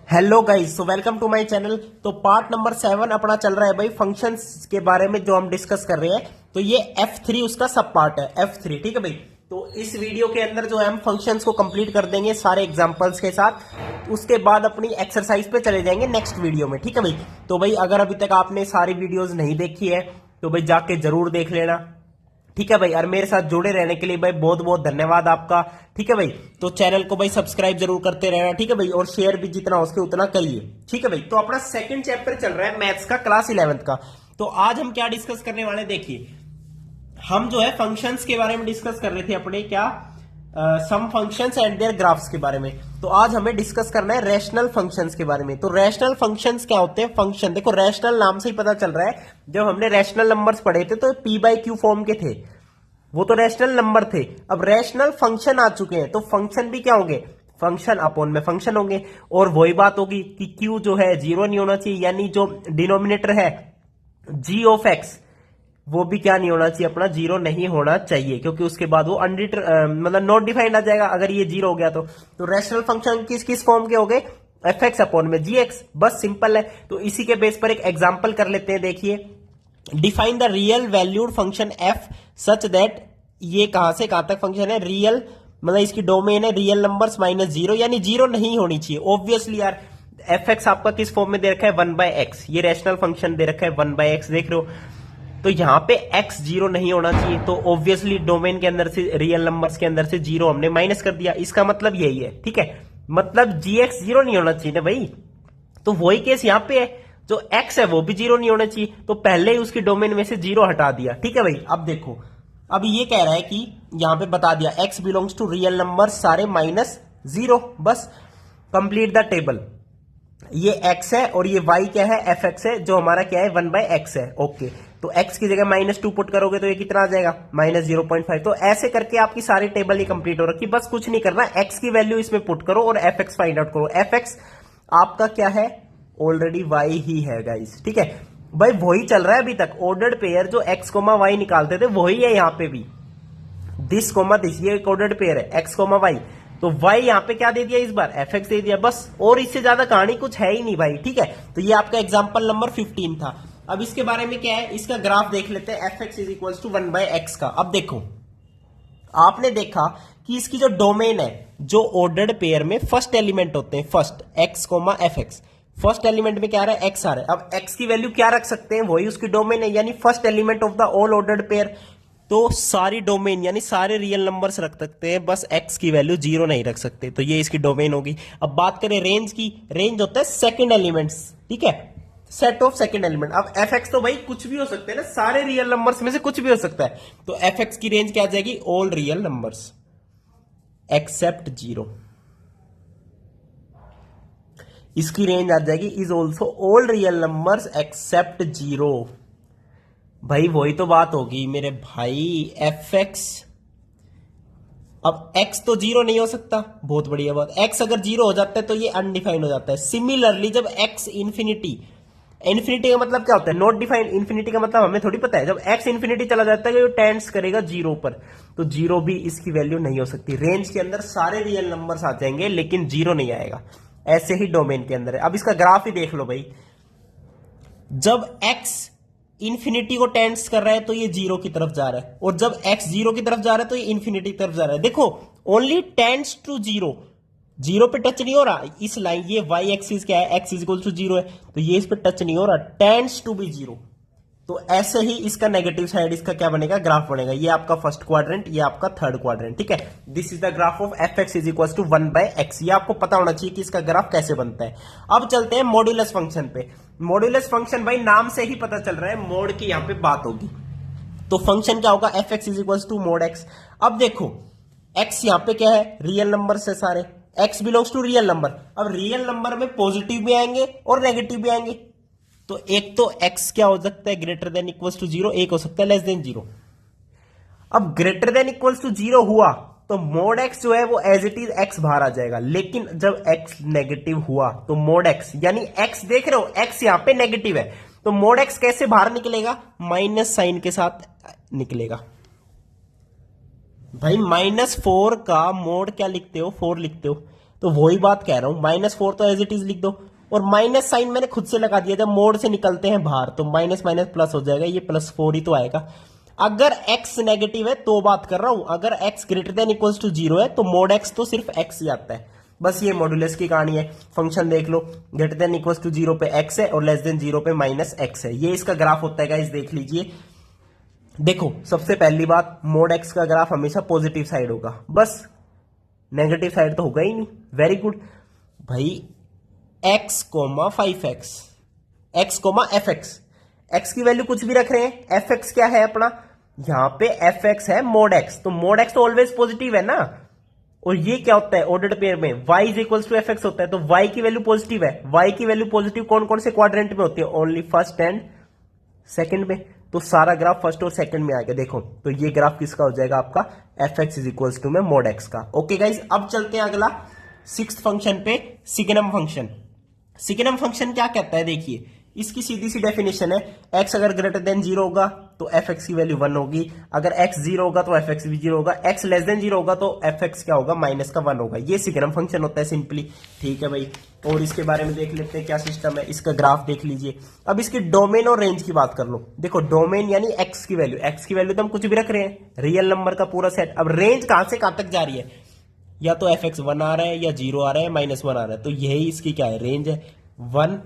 Hello guys, so welcome to my channel. तो part number 7 अपना चल रहा है भाई फंक्शंस के बारे में जो हम डिस्कस कर रहे हैं। तो ये F3 उसका सब पार्ट है, F3। ठीक है भाई। तो इस वीडियो के अंदर जो है हम फंक्शंस को कंप्लीट कर देंगे सारे एग्जांपल्स के साथ। उसके बाद अपनी एक्सरसाइज पे चले जाएंगे नेक्स्ट वीडियो में। ठीक है भाई। तो भाई अगर अभी तक आपने सारी वीडियोज नहीं देखी है तो भाई जाके जरूर देख लेना। ठीक है भाई। और मेरे साथ जुड़े रहने के लिए भाई बहुत बहुत धन्यवाद आपका। ठीक है भाई। तो चैनल को भाई सब्सक्राइब जरूर करते रहना। ठीक है भाई। और शेयर भी जितना हो सके उतना करिए। ठीक है भाई। तो अपना सेकंड चैप्टर चल रहा है मैथ्स का, क्लास 11th का। तो आज हम क्या डिस्कस करने वाले, देखिए हम जो है फंक्शंस के बारे में डिस्कस कर रहे थे अपने क्या सम फंक्शंस एंड देयर ग्राफ्स के बारे में। तो आज हमें डिस्कस करना है रैशनल फंक्शंस के बारे में। तो रैशनल फंक्शंस क्या होते हैं? फंक्शन देखो, रैशनल नाम से ही पता चल रहा है। जब हमने रैशनल नंबर्स पढ़े थे तो p/q फॉर्म के थे, वो तो रैशनल नंबर थे। अब रैशनल फंक्शन आ चुके हैं तो फंक्शन भी क्या होंगे? फंक्शन अपॉन में फंक्शन होंगे। और वही बात होगी कि q जो है जीरो नहीं होना चाहिए, यानी जो डिनोमिनेटर है g ऑफ x वो भी क्या नहीं होना चाहिए, अपना जीरो नहीं होना चाहिए, क्योंकि उसके बाद वो मतलब नॉट डिफाइंड आ जाएगा अगर ये जीरो हो गया तो रैशनल फंक्शन किस किस फॉर्म के हो गए? f(x) अपॉन में gx। बस सिंपल है। तो इसी के बेस पर एक एग्जांपल कर लेते हैं। देखिए, define the real valued function f such that, ये कहां से कहां तक फंक्शन है? रियल मतलब इसकी डोमेन है रियल नंबर्स माइनस जीरो, यानी जीरो नहीं होनी चाहिए। ऑब्वियसली यार, f(x) आपका किस फॉर्म में दे रखा है? 1/x। ये रैशनल फंक्शन दे रखा है 1/x, देख रहे हो। तो यहां पे x जीरो नहीं होना चाहिए, तो ऑब्वियसली डोमेन के अंदर से, रियल नंबर्स के अंदर से जीरो हमने माइनस कर दिया। इसका मतलब यही है। ठीक है, मतलब gx जीरो नहीं होना चाहिए ना भाई। तो वही केस यहां पे है, जो x है वो भी जीरो नहीं होना चाहिए, तो पहले ही उसकी डोमेन में से जीरो हटा दिया। ठीक है भाई। अब देखो, अब ये कह रहा है कि यहां पे बता दिया x belongs to real number सारे माइनस जीरो। बस कंप्लीट द टेबल। ये x है और ये y क्या है? f(x) है, जो हमारा क्या है? 1/x है। ओके। तो x की जगह -2 पुट करोगे तो ये कितना आ जाएगा? -0.5। तो ऐसे करके आपकी सारी टेबल ही कंप्लीट हो रखी। बस कुछ नहीं करना, x की वैल्यू इसमें पुट करो और f(x) फाइंड आउट करो। f(x) आपका क्या है? ऑलरेडी y ही है गाइस। ठीक है भाई, वही चल रहा है अभी तक। ऑर्डर्ड पेयर जो x, y निकालते थे वही है यहाँ पे भी। दिस कोमा दिस, ये एक ऑर्डर्ड पेयर है x, y। तो y यहाँ पे क्या दे दिया इस बार? f(x) दे दिया बस। और इससे ज्यादा कहानी कुछ है ही नहीं भाई। ठीक है। तो ये आपका एग्जांपल नंबर 15 था। अब इसके बारे में क्या है, इसका ग्राफ देख लेते हैं f(x) is equal to 1/x का। अब देखो, आपने देखा कि इसकी जो डोमेन है, जो ऑर्डर्ड पेयर में फर्स्ट एलिमेंट होते हैं, first x, f(x), first element में क्या आ रहा है? x आ रहा है। अब x की वैल्यू क्या रख सकते हैं? वही उसकी डोमेन है, यानी first element of the all ordered pair. तो सारी डोमेन यानी सारे रियल नंबर्स रख सकते हैं, बस x की वैल्यू जीरो नहीं रख सकते। तो ये इसकी डोमेन होगी। अब बात करें रेंज की, रेंज होता है सेकंड एलिमेंट्स। ठीक है, सेट ऑफ सेकंड एलिमेंट। अब f(x) तो भाई कुछ भी हो सकते हैं ना, सारे रियल नंबर्स में से कुछ भी हो सकता है। तो f(x) की रेंज क्या आ जाएगी? All real numbers except zero. इसकी रेंज आ जाएगी is also all real numbers except zero. भाई वही तो बात होगी मेरे भाई, f(x). अब x तो जीरो नहीं हो सकता, बहुत बढ़िया बात। x अगर जीरो हो जाता है तो ये अनडिफाइंड हो जाता है। सिमिलरली जब x इंफिनिटी, इंफिनिटी का मतलब क्या होता है? Not defined. इंफिनिटी का मतलब हमें थोड़ी पता है। जब x इंफिनिटी चला जाता है तो टेंड्स करेगा जीरो पर, तो जीरो भी इसकी वैल्यू नहीं हो सकती। रेंज के अंदर सारे रियल नंबर्स आ जाएंगे लेकिन जीरो नहीं आएगा। ऐसे ही डोमेन के अंदर है। अब इसका ग्राफ ही देख लो भाई, जब x इंफिनिटी को टेंड्स कर रहा है तो ये जीरो की तरफ जा रहा है, और जब x जीरो की तरफ जा रहा है तो ये इंफिनिटी की तरफ जा रहा है। देखो, only tends to zero, zero पे टच नहीं हो रहा। इस लाइन, ये y एक्सिस क्या है? x is equal to zero है, तो ये इस पे टच नहीं हो रहा, टेंड्स टू बी जीरो। तो ऐसे ही इसका नेगेटिव साइड, इसका क्या बनेगा? ग्राफ बनेगा। ये आपका फर्स्ट क्वाड्रेंट, ये आपका थर्ड क्वाड्रेंट। ठीक है, this is the graph of f(x) is equal to 1/x। ये आपको पता होना चाहिए कि इसका ग्राफ कैसे बनता है। अब चलते हैं मॉड्यूलस फंक्शन पे। मॉड्यूलस फंक्शन भाई नाम से ही पता चल रहा है, मोड की यहां पे बात होगी। तो फंक्शन क्या होगा? f(x) is equal to mod x। अब देखो, x यहां पे क्या है? रियल नंबर से सारे, x belongs to real number. अब रियल नंबर में पॉजिटिव भी आएंगे और नेगेटिव भी आएंगे। तो एक तो x क्या हो सकता है? Greater than equals to zero. एक हो सकता है लेस देन जीरो। अब greater than equals to zero हुआ तो मोड x जो है वो एज इट इज x बाहर आ जाएगा। लेकिन जब x नेगेटिव हुआ तो मोड x, यानी x देख रहे हो, x यहां पे नेगेटिव है, तो मोड x कैसे बाहर निकलेगा? माइनस साइन के साथ निकलेगा। भाई -4 का मोड क्या लिखते हो? 4 लिखते हो। तो वही बात कह रहा हूं, -4 तो एज इट इज लिख दो, और माइनस साइन मैंने खुद से लगा दिया, जब मोड से निकलते हैं बाहर तो माइनस माइनस प्लस हो जाएगा, ये +4 ही तो आएगा। अगर x नेगेटिव है तो बात कर रहा हूं, अगर x greater than equals to 0 है तो मोड x तो सिर्फ x ही आता है। बस ये मॉडुलस की कहानी है। फंक्शन देख लो, ग्रेटर देन इक्वल्स टू 0 पे x है और लेस देन 0 पे -x है, ये इसका ग्राफ होता है गाइस, देख लीजिए। देखो सबसे पहली बात, मोड x का ग्राफ हमेशा पॉजिटिव साइड होगा, बस नेगेटिव साइड तो होगा ही नहीं। वेरी गुड भाई, x, 5x, x, fx, x की वैल्यू कुछ भी रख रहे हैं, fx क्या है अपना, यहां पे fx है मोड x, तो मोड x तो ऑलवेज पॉजिटिव है ना। और ये क्या होता है ऑर्डर्ड पेयर में, y is equals to fx होता है, तो y की वैल्यू पॉजिटिव है। y की वैल्यू पॉजिटिव कौन कौन से क्वाड्रेंट में होती है, ओनली फर्स्ट एंड सेकंड में, तो सारा ग्राफ फर्स्ट और सेकंड में आ गया। देखो तो ये ग्राफ किसका हो जाएगा आपका, fx इज इक्वल्स टू में मोड x का। ओके गाइज, अब चलते हैं अगला 6th फंक्शन पे, सिग्नम फंक्शन। सिग्नम फंक्शन क्या कहता है, देखिए इसकी सीधी सी डेफिनेशन है, x अगर ग्रेटर देन 0 होगा तो fx की वैल्यू 1 होगी, अगर x 0 होगा तो fx भी 0 होगा, x लेस देन 0 होगा तो fx क्या होगा, माइनस का 1 होगा। ये सिग्नम फंक्शन होता है सिंपली, ठीक है भाई। और इसके बारे में देख लेते हैं क्या सिस्टम है, इसका ग्राफ देख लीजिए। अब इसकी डोमेन और रेंज की बात कर लो। देखो डोमेन यानी x की वैल्यू तो हम कुछ भी रख रहे हैं, रियल नंबर का पूरा सेट। अब रेंज कहां से कहां तक जा रही है, या तो fx 1 आ रहा है या 0 आ रहा है, -1 आ रहा है, तो यही इसकी क्या है, रेंज है, 1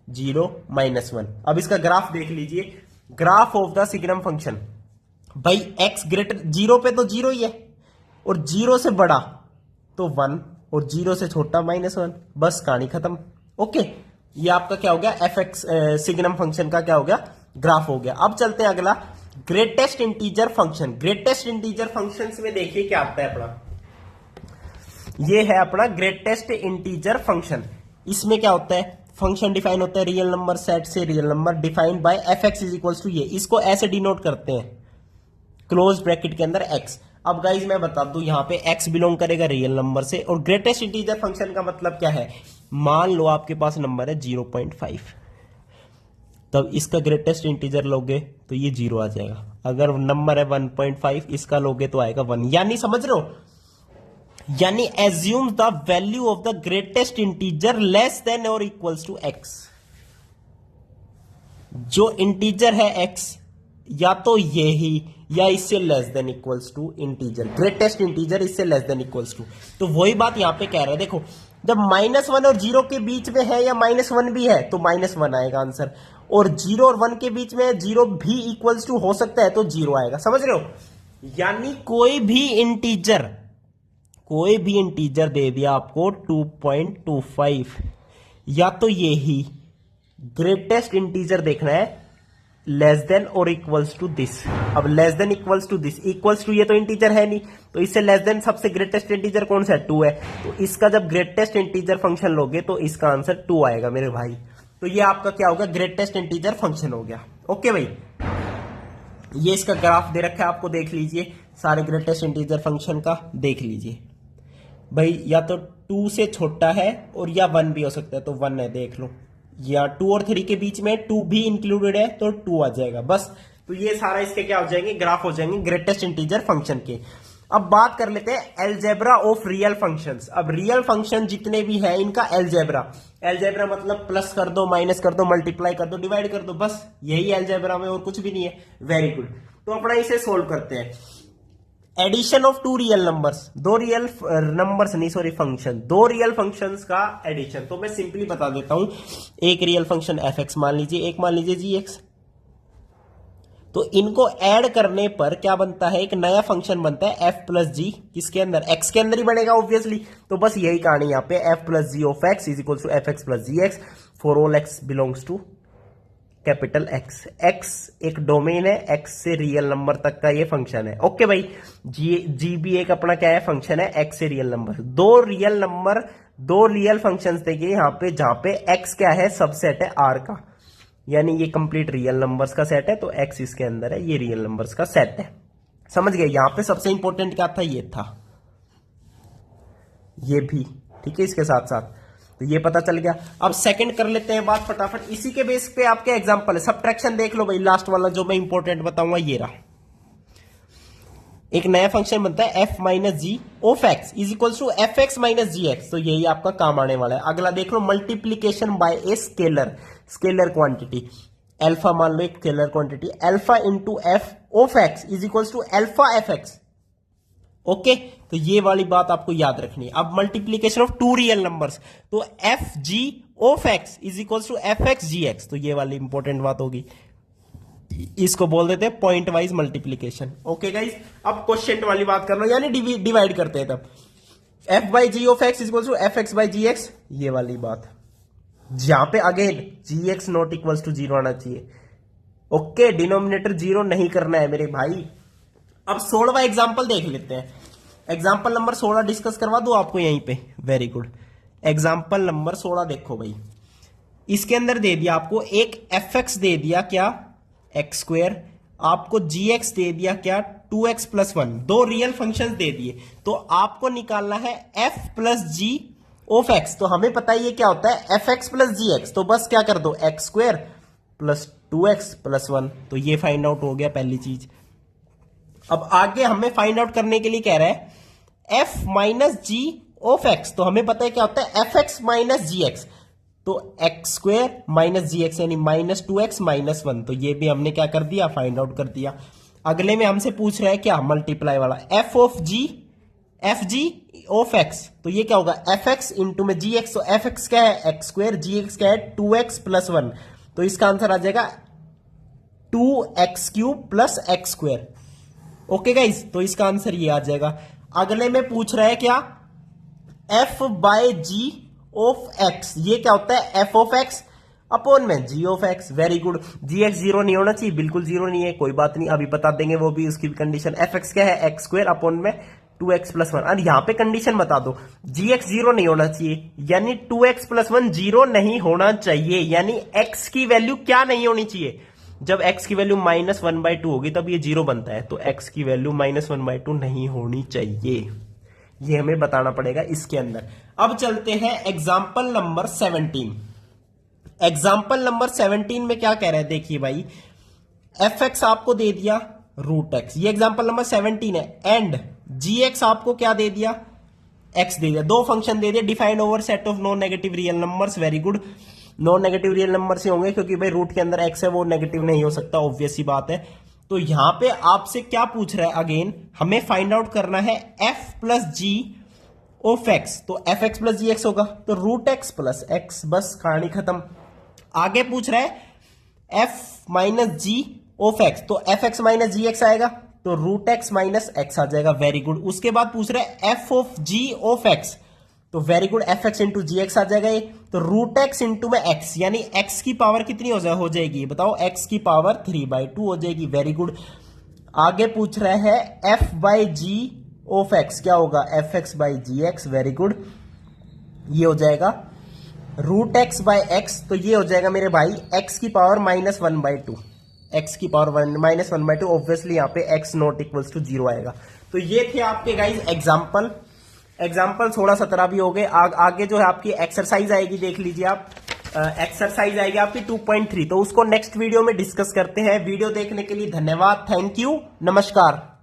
0 -1। अब इसका ग्राफ देख लीजिए, graph of the signum function. भाई x ग्रेटर 0 पे तो 0 ही है, और 0 से बड़ा तो 1, और 0 से छोटा -1, बस कहानी खत्म। ओके, ये आपका क्या हो गया, fx सिग्नम फंक्शन का क्या हो गया, ग्राफ हो गया। अब चलते हैं अगला, greatest integer function. Greatest integer function में देखिए क्या आता है अपना, ये है अपना ग्रेटेस्ट इंटीजर फंक्शन। इसमें क्या होता है, फंक्शन डिफाइन होता है रियल नंबर सेट से, real number defined by fx is equals to, ये इसको ऐसे डिनोट करते हैं क्लोज ब्रैकेट के अंदर x। अब गाइज मैं बता दूं, यहां पे x बिलोंग करेगा रियल नंबर से, और ग्रेटेस्ट इंटीजर फंक्शन का मतलब क्या है, मान लो आपके पास नंबर है 0.5, तब इसका ग्रेटेस्ट इंटीजर लोगे तो ये 0 आ जाएगा। अगर नंबर है 1.5, इसका लोगे तो आएगा 1, यानी समझ रहे हो, यानी assume the value of the greatest integer less than और इक्वल्स टू x। जो इंटीजर है x, या तो ये ही या इससे less than equals to integer, greatest integer इससे लेस देन इक्वल्स टू। तो वही बात यहां पे कह रहा है, देखो जब -1 और 0 के बीच में है या -1 भी है तो -1 आएगा आंसर, और 0 और 1 के बीच में 0 भी इक्वल्स टू हो सकता है तो 0 आएगा, समझ रहे हो। यानी कोई भी इंटीजर दे दिया आपको 2.25, या तो ये ही ग्रेटेस्ट इंटीजर देखना है लेस देन और इक्वल्स टू दिस। अब less than equals to this, equals to ये तो इंटीजर है नहीं, तो इससे लेस देन सबसे ग्रेटेस्ट इंटीजर कौन सा है, 2 है, तो इसका जब ग्रेटेस्ट इंटीजर फंक्शन लोगे तो इसका आंसर 2 आएगा मेरे भाई। तो ये आपका क्या होगा, ग्रेटेस्ट इंटीजर फंक्शन हो गया। ओके भाई, ये इसका ग्राफ दे रखा है आपको, देख लीजिए सारे ग्रेटेस्ट इंटीजर फंक्शन का देख लीजिए भाई, या तो 2 से छोटा है और या 1 भी हो सकता है, तो 1 है देख लो, या 2 और 3 के बीच में 2 भी इंक्लूडेड है तो 2 आ जाएगा बस। तो ये सारा इसके क्या हो जाएंगे, ग्राफ हो जाएंगे ग्रेटेस्ट इंटीजर फंक्शन के। अब बात कर लेते हैं एलजेब्रा ऑफ रियल फंक्शंस। अब रियल फंक्शन जितने भी हैं इनका एलजेब्रा मतलब प्लस कर दो, माइनस कर दो, मल्टीप्लाई कर दो, डिवाइड कर दो, बस यही एलजेब्रा में, और कुछ भी नहीं है। वेरी गुड, तो अपना इसे सोल्व करते हैं। Addition of 2 real numbers, 2 real numbers नहीं सॉरी फंक्शन, 2 रियल फंक्शंस का एडिशन। तो मैं सिंपली बता देता हूं, एक रियल फंक्शन fx मान लीजिए, एक मान लीजिए gx, तो इनको ऐड करने पर क्या बनता है, एक नया फंक्शन बनता है f प्लस जी, किसके अंदर, x के अंदर ही बनेगा ऑब्वियसली। तो बस यही कहानी यहाँ पे, f plus g of x is equal to fx plus g x for all x belongs to capital X। X एक डोमेन है, X से रियल नंबर तक का ये फंक्शन है। ओके भाई, जी भी एक अपना क्या है, फंक्शन है X से रियल नंबर। 2 रियल फंक्शंस देखिए यहाँ पे, जहां पे X क्या है, सबसेट है R का, यानी ये कंप्लीट रियल नंबर्स का सेट है, तो X इसके अंदर है, ये रियल नंबर्स का सेट है। समझ गए, यहां पे सबसे इंपॉर्टेंट क्या था, ये था, ये भी ठीक है इसके साथ साथ, तो ये पता चल गया। अब सेकंड कर लेते हैं बात फटाफट, इसी के बेस पे आपके एग्जांपल है। सब्ट्रैक्शन देख लो भाई, लास्ट वाला जो मैं इंपॉर्टेंट बताऊंगा ये रहा। एक नया फंक्शन बनता है F minus ji of x is equal to F x minus ji x. तो यही आपका काम आने वाला है। अगला देख लो, multiplication by a scalar quantity. Alpha मान लो एक scalar quantity, alpha into F of x is equal to alpha F X. Okay, तो ये वाली बात आपको याद रखनी है। अब multiplication of two real numbers, तो F ji of x is equal to F x g x. तो ये वाली इंपॉर्टेंट बात होगी, इसको बोल देते हैं point wise multiplication. Okay guys, अब क्वेश्चन वाली बात कर लो, यानी डिवाइड करते हैं। तब f by g of x is equal to F x by g x, ये वाली बात जहां पे again g x not equal to zero आना चाहिए। ओके, डिनोमिनेटर जीरो नहीं करना है मेरे भाई। अब 16वां एग्जाम्पल देख लेते हैं। एग्जाम्पल नंबर 16 डिस्कस करवा दो आपको यहीं पे। वेरी गुड, एग्जाम्पल नंबर 16 देखो भाई। इसके अंदर दे दिया आपको एक एफ एक्स दे दिया क्या, एक्स स्क्वेयर, आपको जी एक्स दे दिया क्या, 2x प्लस 1। दो रियल फंक्शंस दे दिए, तो आपको निकालना है f plus g of x. तो हमें पता ही ये क्या होता है, f x plus g x. तो बस क्या कर दो, x square plus 2x plus 1। तो ये फाइंड आउट हो गया पहली चीज। अब आगे हमें फाइंड आउट करने के लिए कह रहा है f minus ji of x. तो हमें पता है क्या होता है, एफ एक्स माइनस जी एक्स। तो एक्स स्क्वेयर माइनस जी एक्स यानी माइनस 2x माइनस 1। तो ये भी हमने क्या कर दिया, फाइंड आउट कर दिया। अगले में हमसे पूछ रहा है क्या, मल्टीप्लाई वाला, f of g f ji of x. तो ये क्या होगा, एफ एक्स इंटू में जी एक्स। तो एफ एक्स क्या है, एक्स स्क्वेयर, जी एक्स क्या है 2x प्लस 1। तो इसका आंसर आ जाएगा 2x cube plus x square. Okay guys, तो इसका आंसर ये आ जाएगा। अगले में पूछ रहा है क्या, F by G of X. ये क्या होता है, एफ ऑफ एक्स अपॉन में G of X. Very good, G X zero नहीं होना चाहिए, बिल्कुल जीरो नहीं है, कोई बात नहीं, अभी बता देंगे वो भी उसकी कंडीशन। एफ एक्स क्या है, एक्स स्क्वेयर अपॉन में 2x प्लस 1। और यहां पे कंडीशन बता दो, जी एक्स जीरो नहीं होना चाहिए, यानी 2x प्लस 1 जीरो नहीं होना चाहिए। यानी x की वैल्यू क्या नहीं होनी चाहिए, जब x की वैल्यू -1/2 होगी तब ये जीरो बनता है। तो x की वैल्यू -1/2 नहीं होनी चाहिए, ये हमें बताना पड़ेगा इसके अंदर। अब चलते हैं एग्जाम्पल नंबर 17। एग्जाम्पल नंबर 17 में क्या कह रहे हैं, देखिए भाई, एफ एक्स आपको दे दिया रूट एक्स, ये एग्जाम्पल नंबर 17 है। एंड जी एक्स आपको क्या दे दिया, एक्स दे दिया। दो फंक्शन दे दिया, defined over set of non negative real numbers. Very good, non negative real number से होंगे क्योंकि भाई रूट के अंदर एक्स है, वो नेगेटिव नहीं हो सकता, ऑब्वियस सी बात है। तो यहां पे आपसे क्या पूछ रहा है, अगेन हमें फाइंड आउट करना है f plus g of x. तो F x plus g x होगा, तो रूट एक्स प्लस एक्स, बस कहानी खत्म। आगे पूछ रहा है F minus ji of x. तो एफ एक्स माइनस जी एक्स आएगा, तो रूट एक्स माइनस एक्स आ जाएगा। Very good. उसके बाद पूछ रहा है F of G of x. तो very good, F x into G X आ जाएगा ये। तो रूट एक्स इंटू में एक्स, यानी एक्स की पावर कितनी हो जाएगी बताओ, एक्स की पावर 3/2 हो जाएगी। Very good. आगे पूछ रहा है f by g of x, क्या होगा, f x by g x. Very good, ये हो जाएगा रूट एक्स बाई एक्स। तो ये हो जाएगा मेरे भाई एक्स की पावर -1/2, एक्स की पावर -1/2। ऑब्वियसली यहाँ पे एक्स नॉट इक्वल्स टू 0 आएगा। तो ये थे आपके गाइज एग्जाम्पल 16, 17 भी हो गए। आगे जो है आपकी एक्सरसाइज आएगी, देख लीजिए आप, एक्सरसाइज आएगी आपकी 2.3। तो उसको नेक्स्ट वीडियो में डिस्कस करते हैं। वीडियो देखने के लिए धन्यवाद, थैंक यू, नमस्कार।